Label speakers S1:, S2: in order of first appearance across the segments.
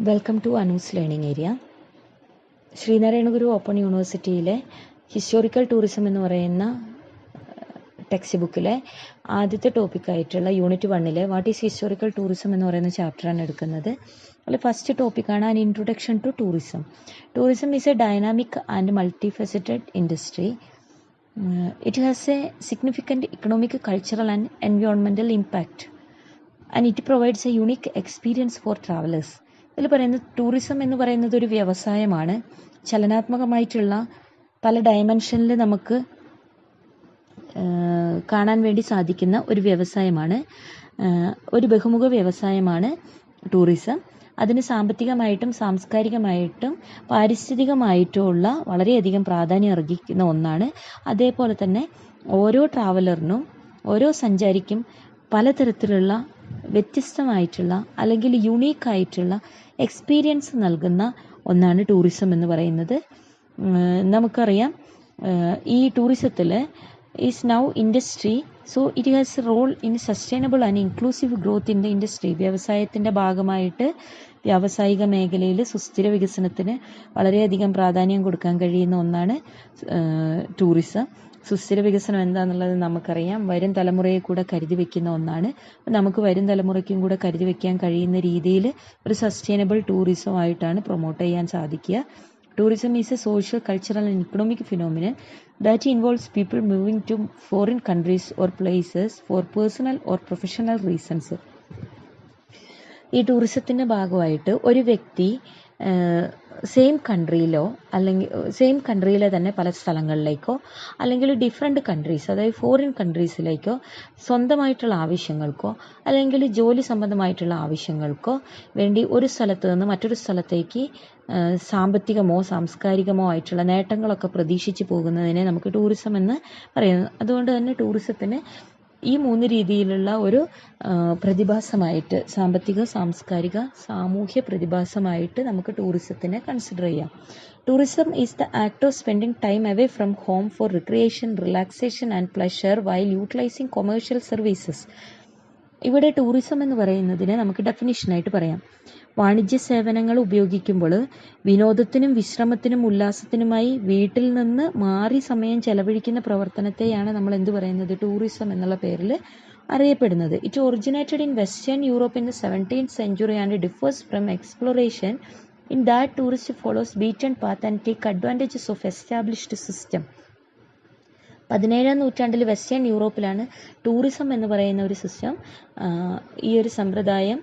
S1: Welcome to Anu's learning area. Sreenarayanaguru open യൂണിവേഴ്സിറ്റിയിലെ historical tourism എന്ന് പറയുന്ന ടെക്സ്റ്റ് ബുക്കിലെ ആദ്യത്തെ ടോപ്പിക്കായിട്ടുള്ള unit 1 what is historical tourism എന്ന് പറയുന്ന ചാപ്റ്ററാണ് എടുക്കുന്നത്. അതിൽ ഫസ്റ്റ് ടോപ്പിക്കാണ് an introduction to tourism. Tourism is a dynamic and multifaceted industry. It has a significant economic, cultural and environmental impact and it provides a unique experience for travellers. ഇതിൽ പറയുന്നത് tourism എന്ന് പറയുന്നത് ഒരു വ്യവസായമാണ്. ചലനാത്മകമായിട്ടുള്ള പല ഡയമെൻഷനിൽ നമുക്ക് കാണാൻ വേണ്ടി സാധിക്കുന്ന ഒരു വ്യവസായമാണ്, ഒരു ബഹുമുഖ വ്യവസായമാണ് ടൂറിസം. അതിന് സാമ്പത്തികമായിട്ടും സാംസ്കാരികമായിട്ടും പാരിസ്ഥിതികമായിട്ടുമുള്ള വളരെയധികം പ്രാധാന്യം അർഹിക്കുന്ന ഒന്നാണ്. അതേപോലെ തന്നെ ഓരോ ട്രാവലറിനും, ഓരോ സഞ്ചാരിക്കും പലതരത്തിലുള്ള വ്യത്യസ്തമായിട്ടുള്ള അല്ലെങ്കിൽ യുണീക്കായിട്ടുള്ള എക്സ്പീരിയൻസ് നൽകുന്ന ഒന്നാണ് ടൂറിസം എന്ന് പറയുന്നത്. നമുക്കറിയാം, ഈ ടൂറിസത്തിൽ is now industry, so it has a role in sustainable and inclusive growth in the industry. വ്യവസായത്തിൻ്റെ ഭാഗമായിട്ട് വ്യാവസായിക മേഖലയിൽ സുസ്ഥിര വികസനത്തിന് വളരെയധികം പ്രാധാന്യം കൊടുക്കാൻ കഴിയുന്ന ഒന്നാണ് ടൂറിസം. സുസ്ഥിര വികസനം എന്താണെന്നുള്ളത് നമുക്കറിയാം. വരും തലമുറയെ കൂടെ കരുതി വെക്കുന്ന ഒന്നാണ്. നമുക്ക് വരും തലമുറയ്ക്കും കൂടെ കരുതി വെക്കാൻ കഴിയുന്ന രീതിയിൽ ഒരു സസ്റ്റൈനബിൾ ടൂറിസമായിട്ടാണ് പ്രൊമോട്ട് ചെയ്യാൻ സാധിക്കുക. Tourism is a social, cultural and economic phenomenon that involves people moving to foreign countries or places for personal or professional reasons. ഈ ടൂറിസത്തിൻ്റെ ഭാഗമായിട്ട് ഒരു വ്യക്തി സെയിം കൺട്രിയിലോ അല്ലെങ്കിൽ സെയിം കൺട്രിയിലെ തന്നെ പല സ്ഥലങ്ങളിലേക്കോ അല്ലെങ്കിൽ ഡിഫറെൻറ്റ് കൺട്രീസ്, അതായത് ഫോറിൻ കൺട്രീസിലേക്കോ സ്വന്തമായിട്ടുള്ള ആവശ്യങ്ങൾക്കോ അല്ലെങ്കിൽ ജോലി സംബന്ധമായിട്ടുള്ള ആവശ്യങ്ങൾക്കോ വേണ്ടി ഒരു സ്ഥലത്ത് നിന്ന് മറ്റൊരു സ്ഥലത്തേക്ക് സാമ്പത്തികമോ സാംസ്കാരികമോ ആയിട്ടുള്ള നേട്ടങ്ങളൊക്കെ പ്രതീക്ഷിച്ച് പോകുന്നതിനെ നമുക്ക് ടൂറിസം എന്ന് പറയുന്നു. അതുകൊണ്ട് തന്നെ ടൂറിസത്തിന് ഈ 3 രീതിയിലുള്ള ഒരു പ്രതിഭാസമായിട്ട്, സാമ്പത്തിക, സാംസ്കാരിക, സാമൂഹ്യ പ്രതിഭാസമായിട്ട് നമുക്ക് ടൂറിസത്തിനെ കൺസിഡർ ചെയ്യാം. Tourism is the act of spending time away from home for recreation, relaxation and pleasure while utilising commercial services. ഇവിടെ ടൂറിസം എന്ന് പറയുന്നതിനെ നമുക്ക് ഡെഫിനിഷനായിട്ട് പറയാം. വാണിജ്യ സേവനങ്ങൾ ഉപയോഗിക്കുമ്പോൾ വിനോദത്തിനും വിശ്രമത്തിനും ഉല്ലാസത്തിനുമായി വീട്ടിൽ നിന്ന് മാറി സമയം ചെലവഴിക്കുന്ന പ്രവർത്തനത്തെയാണ് നമ്മൾ എന്ത് പറയുന്നത്, ടൂറിസം എന്നുള്ള പേരിൽ അറിയപ്പെടുന്നത്. It originated in western Europe in the 17th century and differs from exploration in that tourist follows beaten path and take advantages of established system. 17ാം നൂറ്റാണ്ടിൽ വെസ്റ്റേൺ യൂറോപ്പിലാണ് ടൂറിസം എന്ന് പറയുന്ന ഒരു സിസ്റ്റം, ഈ ഒരു സമ്പ്രദായം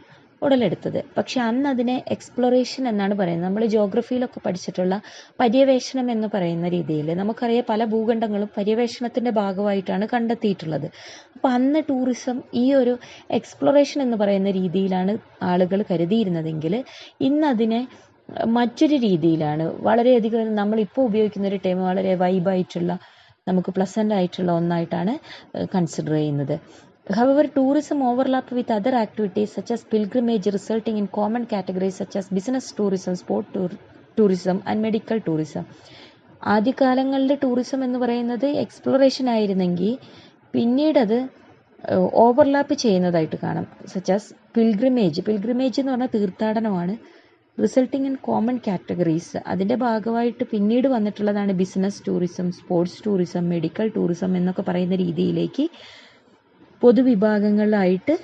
S1: ഉടലെടുത്തത്. പക്ഷെ അന്ന് അതിനെ എക്സ്പ്ലോറേഷൻ എന്നാണ് പറയുന്നത്. നമ്മൾ ജോഗ്രഫിയിലൊക്കെ പഠിച്ചിട്ടുള്ള പര്യവേഷണം എന്ന് പറയുന്ന രീതിയിൽ നമുക്കറിയാം, പല ഭൂഖണ്ഡങ്ങളും പര്യവേഷണത്തിൻ്റെ ഭാഗമായിട്ടാണ് കണ്ടെത്തിയിട്ടുള്ളത്. അപ്പോൾ അന്ന് ടൂറിസം ഈ ഒരു എക്സ്പ്ലോറേഷൻ എന്ന് പറയുന്ന രീതിയിലാണ് ആളുകൾ കരുതിയിരുന്നതെങ്കിൽ ഇന്നതിനെ മറ്റൊരു രീതിയിലാണ്, വളരെയധികം നമ്മളിപ്പോൾ ഉപയോഗിക്കുന്ന ഒരു ടൈം വളരെ വൈബായിട്ടുള്ള, നമുക്ക് പ്ലസൻ്റ് ആയിട്ടുള്ള ഒന്നായിട്ടാണ് കൺസിഡർ ചെയ്യുന്നത്. However, tourism overlaps with other activities such as pilgrimage, resulting in common categories such as business tourism, sport tourism and medical tourism. ആദ്യകാലങ്ങളിൽ ടൂറിസം എന്ന് പറയുന്നത് എക്സ്പ്ലോറേഷൻ ആയിരുന്നെങ്കിൽ പിന്നീട് അത് ഓവർലാപ്പ് ചെയ്യുന്നതായിട്ട് കാണാം. സച്ച് ആസ് പിൽഗ്രിമേജ് എന്ന് പറഞ്ഞാൽ തീർത്ഥാടനമാണ്. റിസൾട്ടിങ് ഇൻ കോമൺ കാറ്റഗറീസ്, അതിൻ്റെ ഭാഗമായിട്ട് പിന്നീട് വന്നിട്ടുള്ളതാണ് business tourism, sports tourism, medical tourism എന്നൊക്കെ പറയുന്ന രീതിയിലേക്ക് പൊതുവിഭാഗങ്ങളിലായിട്ട്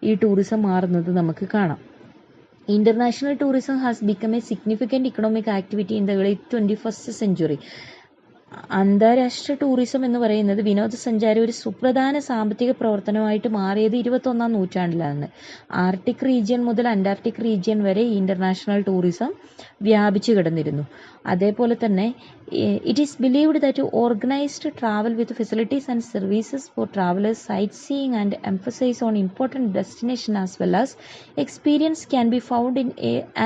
S1: ഈ ടൂറിസം മാറുന്നത് നമുക്ക് കാണാം. International tourism has become A significant economic activity in the early 21st century. അന്താരാഷ്ട്ര ടൂറിസം എന്ന് പറയുന്നത് വിനോദസഞ്ചാരം ഒരു സുപ്രധാന സാമ്പത്തിക പ്രവർത്തനമായിട്ട് മാറിയത് 21ാം നൂറ്റാണ്ടിലാണ്. ആർട്ടിക് റീജിയൻ മുതൽ അന്റാർട്ടിക് റീജിയൻ വരെ ഇന്റർനാഷണൽ ടൂറിസം വ്യാപിച്ചു കിടന്നിരുന്നു. അതേപോലെ തന്നെ it is believed that organised travel with facilities and services for travellers, sightseeing and emphasise on important destination as well as experience can be found in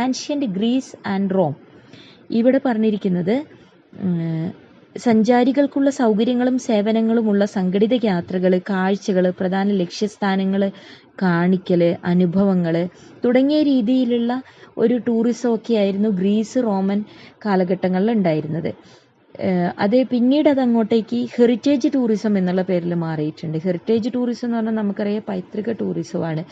S1: ancient Greece and Rome. ഇവിടെ പറഞ്ഞിരിക്കുന്നത് സഞ്ചാരികൾക്കുള്ള സൗകര്യങ്ങളും സേവനങ്ങളുമുള്ള സംഘടിത യാത്രകൾ, കാഴ്ചകൾ, പ്രധാന ലക്ഷ്യസ്ഥാനങ്ങൾ കാണിക്കൽ, അനുഭവങ്ങൾ തുടങ്ങിയ രീതിയിലുള്ള ഒരു ടൂറിസമൊക്കെ ആയിരുന്നു ഗ്രീസ്, റോമൻ കാലഘട്ടങ്ങളിൽ ഉണ്ടായിരുന്നത്. അതേ പിന്നീട് അതങ്ങോട്ടേക്ക് ഹെറിറ്റേജ് ടൂറിസം എന്നുള്ള പേരിൽ മാറിയിട്ടുണ്ട്. ഹെറിറ്റേജ് ടൂറിസം എന്ന് പറഞ്ഞാൽ നമുക്കറിയാം പൈതൃക ടൂറിസമാണ്.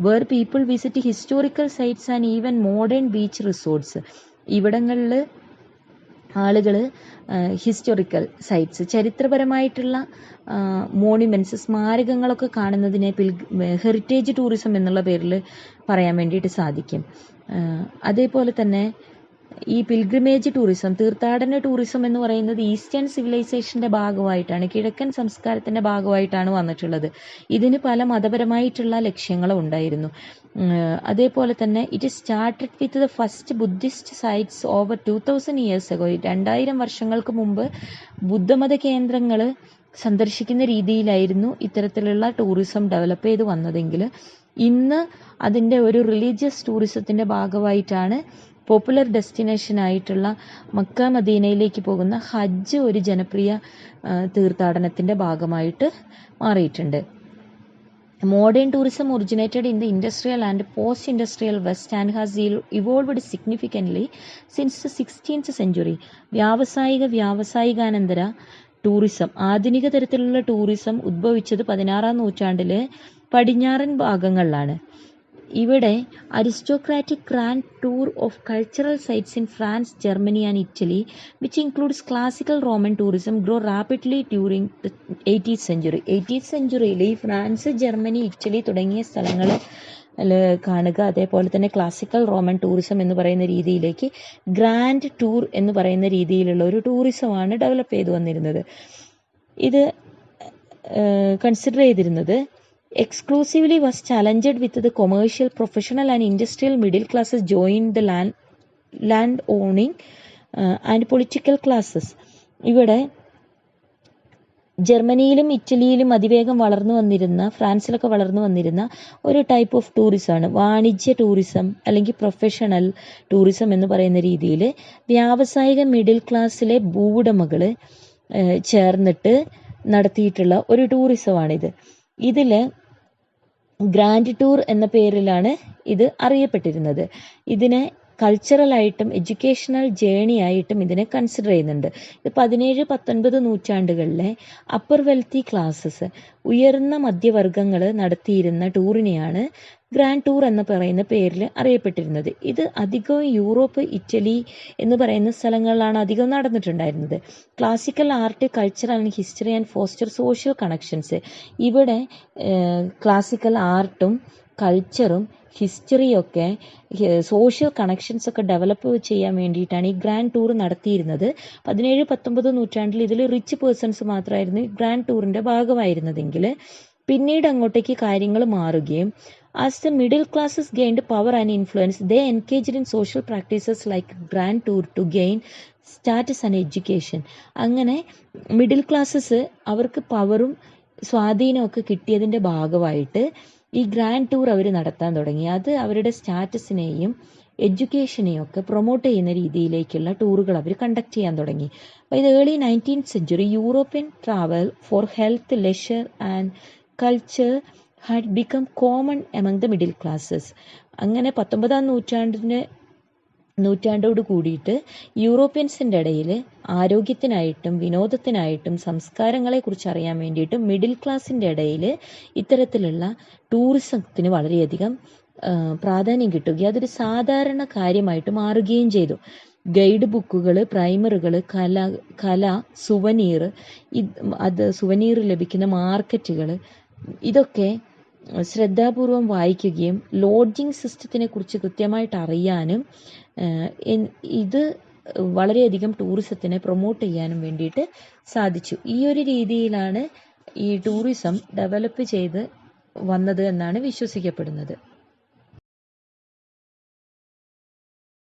S1: Where people visit historical sites and even modern beach resorts. ഇവിടങ്ങളിൽ ആളുകൾ ഹിസ്റ്റോറിക്കൽ സൈറ്റ്സ്, ചരിത്രപരമായിട്ടുള്ള മോണിമെന്റ്സ്, സ്മാരകങ്ങളൊക്കെ കാണുന്നതിനെ ഹെറിറ്റേജ് ടൂറിസം എന്നുള്ള പേരിൽ പറയാൻ വേണ്ടിയിട്ട് സാധിക്കും. അതേപോലെ തന്നെ ഈ പിൽഗ്രിമേജ് ടൂറിസം, തീർത്ഥാടന ടൂറിസം എന്ന് പറയുന്നത് ഈസ്റ്റേൺ സിവിലൈസേഷന്റെ ഭാഗമായിട്ടാണ്, കിഴക്കൻ സംസ്കാരത്തിന്റെ ഭാഗമായിട്ടാണ് വന്നിട്ടുള്ളത്. ഇതിന് പല മതപരമായിട്ടുള്ള ലക്ഷ്യങ്ങളും ഉണ്ടായിരുന്നു. അതേപോലെ തന്നെ it started with the first Buddhist sites over 2000 years ago. 2000 വർഷങ്ങൾക്ക് മുമ്പ് ബുദ്ധമത കേന്ദ്രങ്ങൾ സന്ദർശിക്കുന്ന രീതിയിലായിരുന്നു ഇത്തരത്തിലുള്ള ടൂറിസം ഡെവലപ്പ് ചെയ്ത് വന്നതെങ്കിൽ ഇന്ന് അതിൻ്റെ ഒരു റിലീജിയസ് ടൂറിസത്തിൻ്റെ ഭാഗമായിട്ടാണ് പോപ്പുലർ ഡെസ്റ്റിനേഷൻ ആയിട്ടുള്ള മക്ക മദീനയിലേക്ക് പോകുന്ന ഹജ്ജ് ഒരു ജനപ്രിയ തീർത്ഥാടനത്തിൻ്റെ ഭാഗമായിട്ട് മാറിയിട്ടുണ്ട്. Modern tourism originated in the industrial and post-industrial West and has evolved significantly since the 16th century. വ്യാവസായികാനന്തര ടൂറിസം, ആധുനിക തരത്തിലുള്ള ടൂറിസം ഉദ്ഭവിച്ചത് 16-ാം നൂറ്റാണ്ടിലെ പടിഞ്ഞാറൻ ഭാഗങ്ങളിലാണ്. ഇവിടെ aristocratic grand tour of cultural sites in France, Germany and Italy which includes classical Roman tourism grow rapidly during 18th century. 18th centuryയിൽ ഈ ഫ്രാൻസ്, ജർമ്മനി, ഇറ്റലി തുടങ്ങിയ സ്ഥലങ്ങൾ കാണുക. അതേപോലെ തന്നെ ക്ലാസിക്കൽ റോമൻ ടൂറിസം എന്ന് പറയുന്ന രീതിയിലേക്ക് ഗ്രാൻഡ് ടൂർ എന്ന് പറയുന്ന രീതിയിലുള്ള ഒരു ടൂറിസമാണ് ഡെവലപ്പ് ചെയ്തു വന്നിരുന്നത്. ഇത് കൺസിഡർ ചെയ്തിരുന്നത് exclusively was challenged with the commercial, professional and industrial middle classes joined the land owning and political classes. ഇവിടെ ജർമ്മനിയിലും ഇറ്റലിയിലും അതിവേഗം വളർന്നു വന്നിരുന്ന, ഫ്രാൻസിലൊക്കെ വളർന്നു വന്നിരുന്ന ഒരു ടൈപ്പ് ഓഫ് ടൂറിസമാണ് വാണിജ്യ ടൂറിസം അല്ലെങ്കിൽ പ്രൊഫഷണൽ ടൂറിസം എന്ന് പറയുന്ന രീതിയിൽ വ്യാവസായിക മിഡിൽ ക്ലാസ്സിലെ ഭൂവുടമകൾ ചേർന്നിട്ട് നടത്തിയിട്ടുള്ള ഒരു ടൂറിസമാണിത്. ഇതിൽ ഗ്രാൻഡ് ടൂർ എന്ന പേരിലാണ് ഇത് അറിയപ്പെട്ടിരുന്നത്. ഇതിനെ കൾച്ചറലായിട്ടും എഡ്യൂക്കേഷണൽ ജേണി ആയിട്ടും ഇതിനെ കൺസിഡർ ചെയ്യുന്നുണ്ട്. ഇത് 17-19 നൂറ്റാണ്ടുകളിലെ അപ്പർ വെൽത്തി ക്ലാസ്സസ്, ഉയർന്ന മധ്യവർഗങ്ങൾ നടത്തിയിരുന്ന ടൂറിനെയാണ് ഗ്രാൻഡ് ടൂർ എന്ന് പറയുന്ന പേരിൽ അറിയപ്പെട്ടിരുന്നത്. ഇത് അധികവും യൂറോപ്പ്, ഇറ്റലി എന്ന് പറയുന്ന സ്ഥലങ്ങളിലാണ് അധികം നടന്നിട്ടുണ്ടായിരുന്നത്. Classical art, culture and history and foster social connections. ഇവിടെ ക്ലാസിക്കൽ ആർട്ടും കൾച്ചറും ഹിസ്റ്ററിയൊക്കെ സോഷ്യൽ കണക്ഷൻസ് ഒക്കെ ഡെവലപ്പ് ചെയ്യാൻ വേണ്ടിയിട്ടാണ് ഈ ഗ്രാൻഡ് ടൂർ നടത്തിയിരുന്നത്. 17-19 നൂറ്റാണ്ടിൽ ഇതിൽ റിച്ച് പേഴ്സൺസ് മാത്രമായിരുന്നു ഈ ഗ്രാൻഡ് ടൂറിൻ്റെ ഭാഗമായിരുന്നതെങ്കിൽ പിന്നീട് അങ്ങോട്ടേക്ക് കാര്യങ്ങൾ മാറുകയും as the middle classes gained power and influence they engaged in social practices like grand tour to gain status and education. അങ്ങനെ മിഡിൽ ക്ലാസ്സസ് അവർക്ക് പവറും സ്വാധീനമൊക്കെ കിട്ടിയതിൻ്റെ ഭാഗമായിട്ട് ഈ ഗ്രാൻഡ് ടൂർ അവർ നടത്താൻ തുടങ്ങി. അത് അവരുടെ സ്റ്റാറ്റസിനെയും എഡ്യൂക്കേഷനെയും ഒക്കെ പ്രൊമോട്ട് ചെയ്യുന്ന രീതിയിലേക്കുള്ള ടൂറുകൾ അവർ കണ്ടക്ട് ചെയ്യാൻ തുടങ്ങി. By the early 19th century European travel for health, leisure and culture had become common among the middle classes. അങ്ങനെ 19-ാം നൂറ്റാണ്ടോട് കൂടിയിട്ട് യൂറോപ്യൻസിൻ്റെ ഇടയിൽ ആരോഗ്യത്തിനായിട്ടും വിനോദത്തിനായിട്ടും സംസ്കാരങ്ങളെക്കുറിച്ച് അറിയാൻ വേണ്ടിയിട്ടും മിഡിൽ ക്ലാസിൻ്റെ ഇടയിൽ ഇത്തരത്തിലുള്ള ടൂറിസത്തിന് വളരെയധികം പ്രാധാന്യം കിട്ടുകയും അതൊരു സാധാരണ കാര്യമായിട്ട് മാറുകയും ചെയ്തു. ഗൈഡ് ബുക്കുകൾ, പ്രൈമറുകൾ, സുവനീർ ലഭിക്കുന്ന മാർക്കറ്റുകൾ, ഇതൊക്കെ ശ്രദ്ധാപൂർവം വായിക്കുകയും ലോഡ്ജിങ് സിസ്റ്റത്തിനെ കുറിച്ച് കൃത്യമായിട്ട് അറിയാനും ഇത് വളരെയധികം ടൂറിസത്തിനെ പ്രൊമോട്ട് ചെയ്യാനും വേണ്ടിയിട്ട് സാധിച്ചു. ഈ ഒരു രീതിയിലാണ് ഈ ടൂറിസം ഡെവലപ്പ് ചെയ്ത് വന്നത് എന്നാണ് വിശ്വസിക്കപ്പെടുന്നത്.